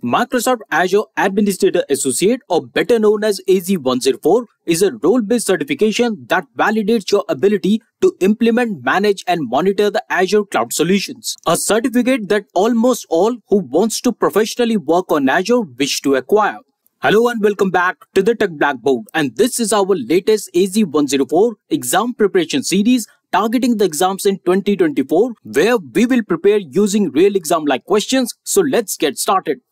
Microsoft Azure Administrator Associate, or better known as AZ-104, is a role-based certification that validates your ability to implement, manage, and monitor the Azure cloud solutions. A certificate that almost all who wants to professionally work on Azure wish to acquire. Hello and welcome back to the Tech Blackboard, and this is our latest AZ-104 exam preparation series targeting the exams in 2024, where we will prepare using real exam-like questions. So let's get started.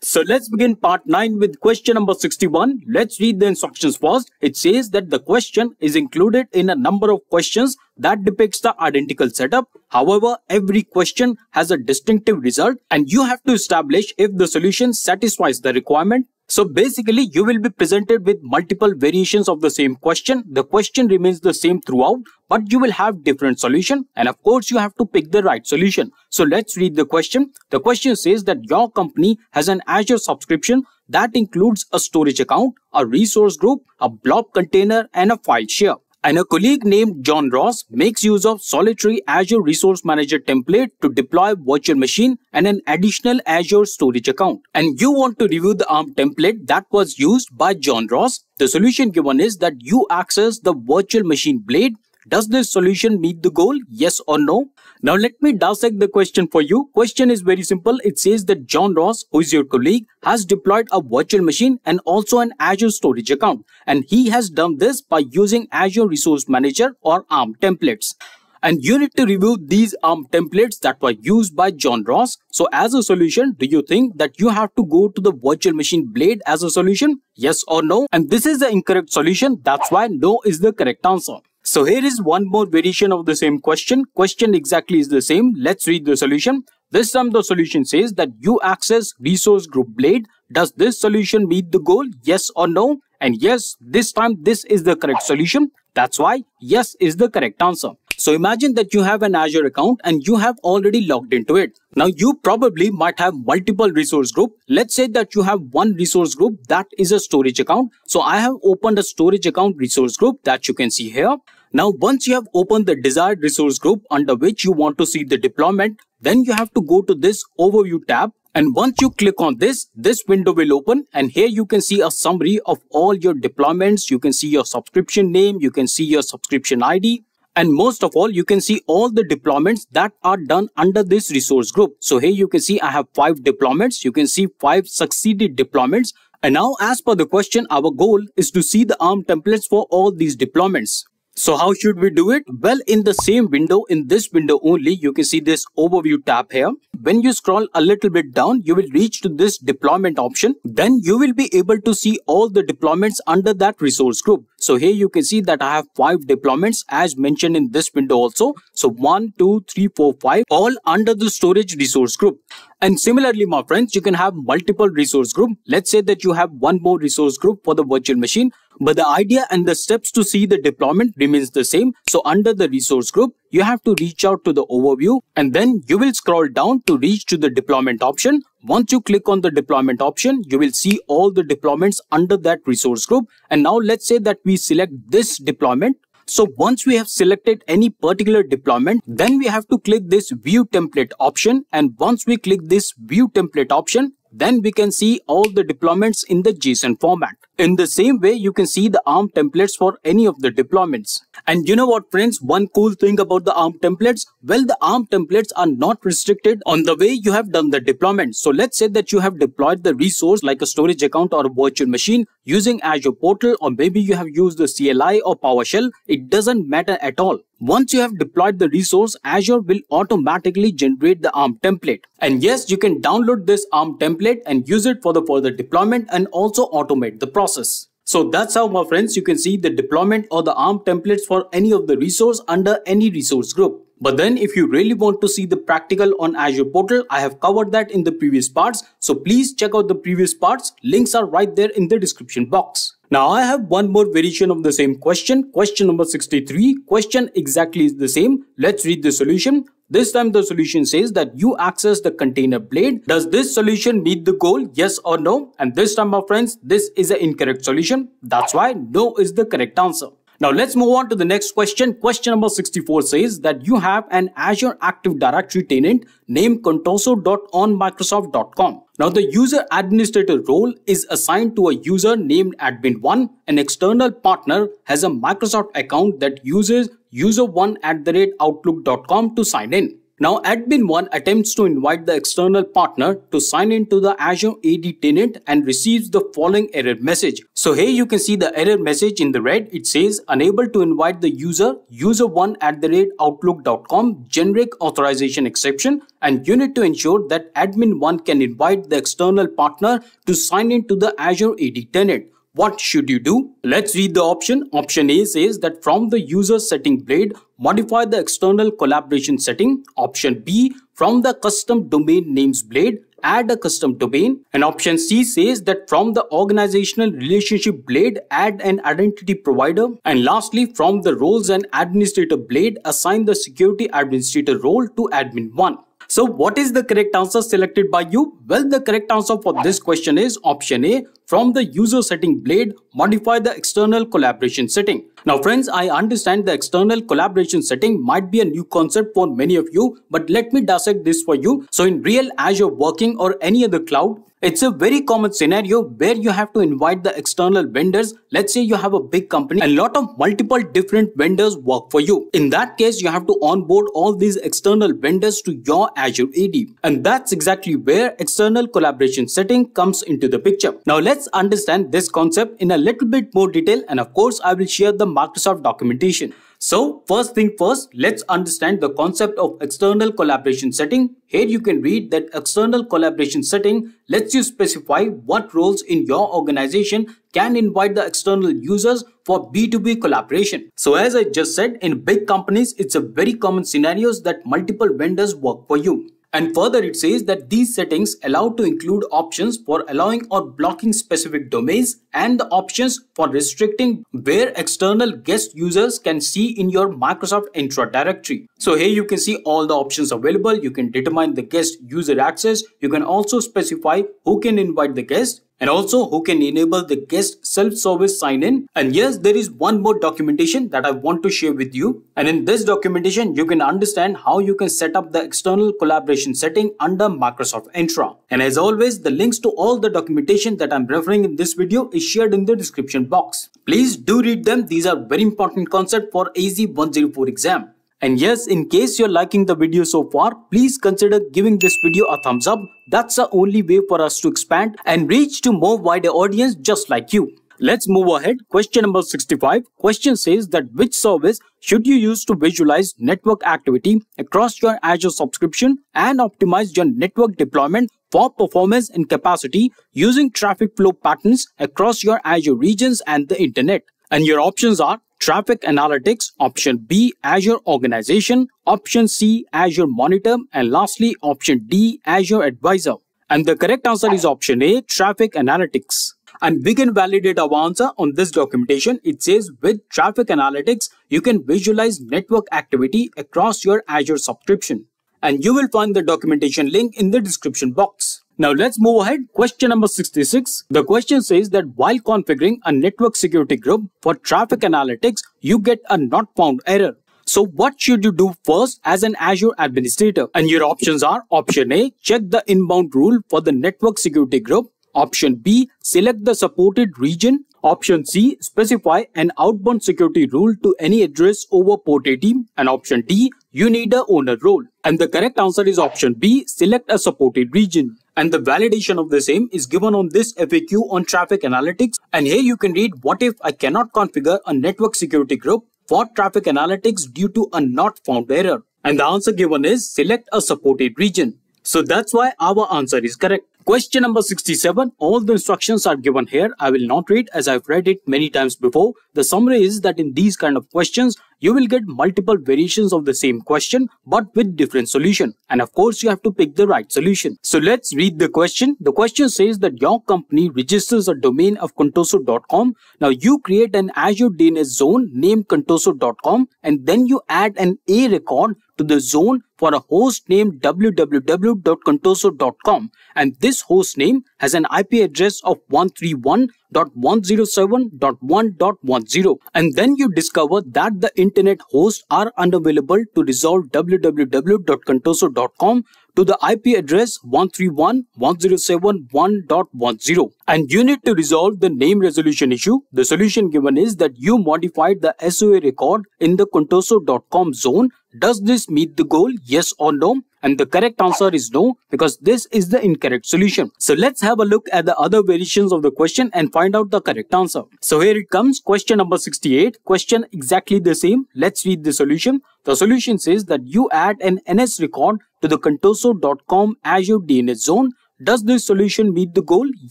So let's begin part 9 with question number 61. Let's read the instructions first. It says that the question is included in a number of questions that depicts the identical setup. However, every question has a distinctive result and you have to establish if the solution satisfies the requirement. So basically, you will be presented with multiple variations of the same question. The question remains the same throughout, but you will have different solution. And of course, you have to pick the right solution. So let's read the question. The question says that your company has an Azure subscription that includes a storage account, a resource group, a Blob container, and a file share. And a colleague named John Ross makes use of solitary Azure Resource Manager template to deploy virtual machine and an additional Azure storage account. And you want to review the ARM template that was used by John Ross. The solution given is that you access the virtual machine blade. Does this solution meet the goal? Yes or no? Now let me dissect the question for you. Question is very simple. It says that John Ross, who is your colleague, has deployed a virtual machine and also an Azure storage account. And he has done this by using Azure Resource Manager or ARM templates. And you need to review these ARM templates that were used by John Ross. So as a solution, do you think that you have to go to the virtual machine blade as a solution? Yes or no? And this is the incorrect solution. That's why no is the correct answer. So here is one more variation of the same question. Question exactly is the same. Let's read the solution. This time the solution says that you access resource group blade. Does this solution meet the goal? Yes or no? And yes, this time this is the correct solution. That's why yes is the correct answer. So imagine that you have an Azure account and you have already logged into it. Now you probably might have multiple resource group. Let's say that you have one resource group that is a storage account. So I have opened a storage account resource group that you can see here. Now once you have opened the desired resource group under which you want to see the deployment, then you have to go to this overview tab. And once you click on this window will open, and here you can see a summary of all your deployments. You can see your subscription name, you can see your subscription ID. And most of all, you can see all the deployments that are done under this resource group. So here you can see I have 5 deployments. You can see 5 succeeded deployments. And now as per the question, our goal is to see the ARM templates for all these deployments. So how should we do it? Well, in the same window, in this window only, you can see this overview tab here. When you scroll a little bit down, you will reach to this deployment option. Then you will be able to see all the deployments under that resource group. So here you can see that I have 5 deployments as mentioned in this window also. So 1, 2, 3, 4, 5, all under the storage resource group. And similarly, my friends, you can have multiple resource group. Let's say that you have one more resource group for the virtual machine, but the idea and the steps to see the deployment remains the same. So under the resource group, you have to reach out to the overview and then you will scroll down to reach to the deployment option. Once you click on the deployment option, you will see all the deployments under that resource group. And now let's say that we select this deployment. So once we have selected any particular deployment, then we have to click this view template option. And once we click this view template option, then we can see all the deployments in the JSON format. In the same way, you can see the ARM templates for any of the deployments. And you know what, friends, one cool thing about the ARM templates? Well, the ARM templates are not restricted on the way you have done the deployment. So let's say that you have deployed the resource like a storage account or a virtual machine using Azure Portal, or maybe you have used the CLI or PowerShell. It doesn't matter at all. Once you have deployed the resource, Azure will automatically generate the ARM template. And yes, you can download this ARM template and use it for the further deployment and also automate the process. So that's how, my friends, you can see the deployment or the ARM templates for any of the resource under any resource group. But then if you really want to see the practical on Azure Portal, I have covered that in the previous parts. So please check out the previous parts. Links are right there in the description box. Now I have one more variation of the same question. Question number 63. Question exactly is the same. Let's read the solution. This time the solution says that you access the container blade. Does this solution meet the goal? Yes or no? And this time, my friends, this is an incorrect solution. That's why no is the correct answer. Now let's move on to the next question. Question number 64 says that you have an Azure Active Directory tenant named contoso.onmicrosoft.com. Now the user administrator role is assigned to a user named admin1. An external partner has a Microsoft account that uses user1@outlook.com to sign in. Now admin1 attempts to invite the external partner to sign into the Azure AD tenant and receives the following error message. So here you can see the error message in the red. It says unable to invite the user1@outlook.com generic authorization exception, and you need to ensure that admin1 can invite the external partner to sign into the Azure AD tenant. What should you do? Let's read the option. Option A says that from the user setting blade, modify the external collaboration setting. Option B, from the custom domain names blade, add a custom domain. And option C says that from the organizational relationship blade, add an identity provider. And lastly, from the roles and administrator blade, assign the security administrator role to admin1. So what is the correct answer selected by you? Well, the correct answer for this question is option A. From the user setting blade, modify the external collaboration setting. Now friends, I understand the external collaboration setting might be a new concept for many of you, but let me dissect this for you. So in real Azure working or any other cloud, it's a very common scenario where you have to invite the external vendors. Let's say you have a big company and a lot of multiple different vendors work for you. In that case, you have to onboard all these external vendors to your Azure AD. And that's exactly where external collaboration setting comes into the picture. Now let's understand this concept in a little bit more detail, and of course, I will share the Microsoft documentation. So first thing first, let's understand the concept of external collaboration setting. Here you can read that external collaboration setting lets you specify what roles in your organization can invite the external users for B2B collaboration. So as I just said, in big companies, it's a very common scenarios that multiple vendors work for you. And further, it says that these settings allow to include options for allowing or blocking specific domains and the options for restricting where external guest users can see in your Microsoft Entra directory. So here you can see all the options available. You can determine the guest user access. You can also specify who can invite the guest, and also who can enable the guest self-service sign-in. And yes, there is one more documentation that I want to share with you. And in this documentation, you can understand how you can set up the external collaboration setting under Microsoft Entra. And as always, the links to all the documentation that I'm referring in this video is shared in the description box. Please do read them. These are very important concepts for AZ-104 exam. And yes, in case you're liking the video so far, please consider giving this video a thumbs up. That's the only way for us to expand and reach to more wider audience just like you. Let's move ahead. Question number 65. Question says that which service should you use to visualize network activity across your Azure subscription and optimize your network deployment for performance and capacity using traffic flow patterns across your Azure regions and the internet? And your options are Traffic Analytics, option B, Azure Organization, option C, Azure Monitor, and lastly, option D, Azure Advisor. And the correct answer is option A, Traffic Analytics. And we can validate our answer on this documentation. It says with Traffic Analytics, you can visualize network activity across your Azure subscription. And you will find the documentation link in the description box. Now let's move ahead. Question number 66. The question says that while configuring a network security group for traffic analytics, you get a not found error. So what should you do first as an Azure administrator? And your options are option A, check the inbound rule for the network security group. Option B, select the supported region. Option C, specify an outbound security rule to any address over port 80. And option D, you need a owner role. And the correct answer is option B, select a supported region. And the validation of the same is given on this FAQ on traffic analytics. And here you can read, what if I cannot configure a network security group for traffic analytics due to a not found error? And the answer given is select a supported region. So that's why our answer is correct. Question number 67. All the instructions are given here. I will not read as I've read it many times before. The summary is that in these kind of questions, you will get multiple variations of the same question, but with different solution. And of course, you have to pick the right solution. So let's read the question. The question says that your company registers a domain of contoso.com. Now you create an Azure DNS zone named contoso.com, and then you add an A record to the zone for a host named www.contoso.com, and this host name has an IP address of 131.107.1.10, and then you discover that the internet hosts are unavailable to resolve www.contoso.com to the IP address 131.107.1.10, and you need to resolve the name resolution issue. The solution given is that you modified the SOA record in the contoso.com zone. Does this meet the goal? Yes or no? And the correct answer is no, because this is the incorrect solution. So let's have a look at the other variations of the question and find out the correct answer. So here it comes, question number 68. Question exactly the same. Let's read the solution. The solution says that you add an NS record to the contoso.com Azure DNS zone. Does this solution meet the goal?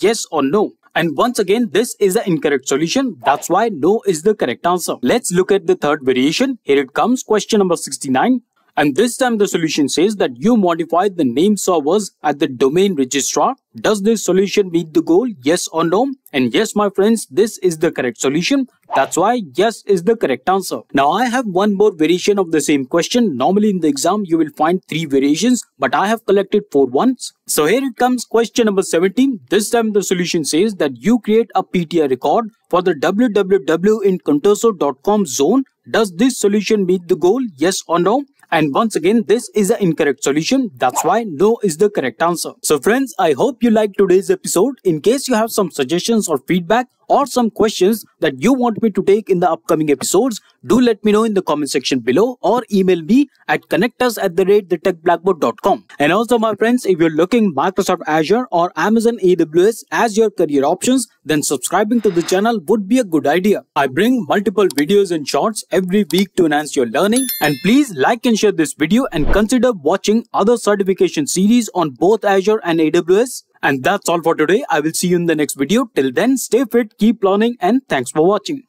Yes or no? And once again, this is the incorrect solution. That's why no is the correct answer. Let's look at the third variation. Here it comes, question number 69. And this time the solution says that you modified the name servers at the domain registrar. Does this solution meet the goal? Yes or no? And yes, my friends, this is the correct solution. That's why yes is the correct answer. Now I have one more variation of the same question. Normally in the exam you will find 3 variations, but I have collected 4 ones. So here it comes, question number 17. This time the solution says that you create a PTI record for the www in contoso.com zone. Does this solution meet the goal? Yes or no? And once again, this is an incorrect solution. That's why no is the correct answer. So friends, I hope you liked today's episode. In case you have some suggestions or feedback or some questions that you want me to take in the upcoming episodes, do let me know in the comment section below or email me at connectus@thetechblackboard.com. And also my friends, if you're looking Microsoft Azure or Amazon AWS as your career options, then subscribing to the channel would be a good idea. I bring multiple videos and shorts every week to enhance your learning. And please like and share this video and consider watching other certification series on both Azure and AWS. And that's all for today. I will see you in the next video. Till then, stay fit, keep learning, and thanks for watching.